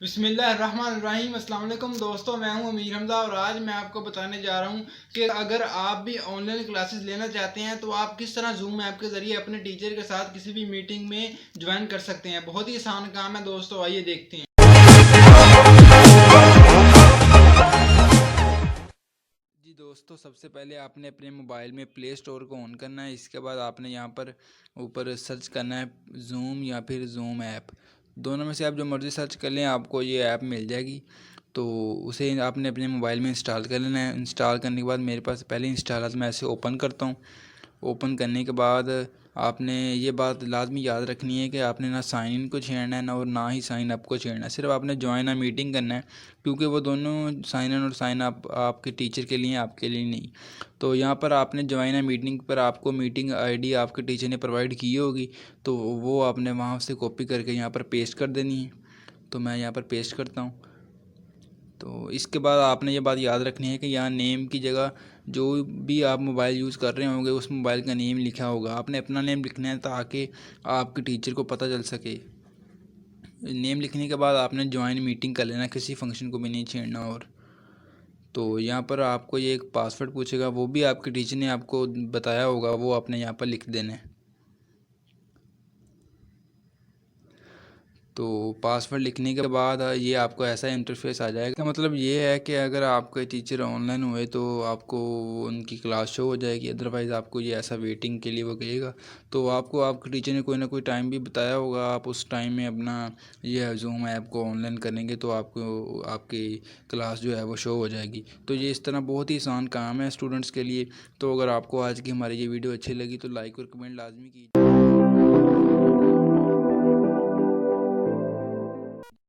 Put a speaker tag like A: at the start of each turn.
A: बिस्मिल्लाहिर्रहमानिर्रहीम। अस्सलाम वालेकुम दोस्तों, मैं हूं अमीर हमजा और आज मैं आपको बताने जा रहा हूं कि अगर आप भी ऑनलाइन क्लासेस लेना चाहते हैं तो आप किस तरह जूम ऐप के ज़रिए अपने टीचर के साथ किसी भी मीटिंग में ज्वाइन कर सकते हैं। बहुत ही आसान काम है दोस्तों, आइए देखते हैं। जी दोस्तों, सबसे पहले आपने अपने मोबाइल में प्ले स्टोर को ऑन करना है। इसके बाद आपने यहाँ पर ऊपर सर्च करना है जूम या फिर जूम ऐप। दोनों में से आप जो मर्ज़ी सर्च कर लें, आपको ये ऐप मिल जाएगी। तो उसे आपने अपने मोबाइल में इंस्टॉल कर लेना है। इंस्टॉल करने के बाद मेरे पास पहले इंस्टॉल है तो मैं ऐसे ओपन करता हूँ। ओपन करने के बाद आपने ये बात लाजमी याद रखनी है कि आपने ना साइन इन को छेड़ना है ना और ना ही साइन अप को छेड़ना है। सिर्फ आपने ज्वाइन अ मीटिंग करना है, क्योंकि वो दोनों साइन इन और साइन अप आपके टीचर के लिए, आपके लिए नहीं। तो यहाँ पर आपने ज्वाइन अ मीटिंग पर आपको मीटिंग आईडी आपके टीचर ने प्रोवाइड की होगी, तो वो आपने वहाँ से कॉपी करके यहाँ पर पेस्ट कर देनी है। तो मैं यहाँ पर पेस्ट करता हूँ। तो इसके बाद आपने ये बात याद रखनी है कि यहाँ नेम की जगह जो भी आप मोबाइल यूज़ कर रहे होंगे उस मोबाइल का नेम लिखा होगा। आपने अपना नेम लिखना है ताकि आपके टीचर को पता चल सके। नेम लिखने के बाद आपने ज्वाइन मीटिंग कर लेना, किसी फंक्शन को भी नहीं छेड़ना। और तो यहाँ पर आपको ये एक पासवर्ड पूछेगा, वो भी आपके टीचर ने आपको बताया होगा, वो आपने यहाँ पर लिख देना है। तो पासवर्ड लिखने के बाद ये आपको ऐसा इंटरफेस आ जाएगा। मतलब ये है कि अगर आपके टीचर ऑनलाइन हुए तो आपको उनकी क्लास शो हो जाएगी, अदरवाइज़ आपको ये ऐसा वेटिंग के लिए वो कहेगा। तो आपको आपके टीचर ने कोई ना कोई टाइम भी बताया होगा, आप उस टाइम में अपना ये जूम ऐप को ऑनलाइन करेंगे तो आपको आपकी क्लास जो है वो शो हो जाएगी। तो ये इस तरह बहुत ही आसान काम है स्टूडेंट्स के लिए। तो अगर आपको आज की हमारी ये वीडियो अच्छी लगी तो लाइक और कमेंट लाजमी कीजिए।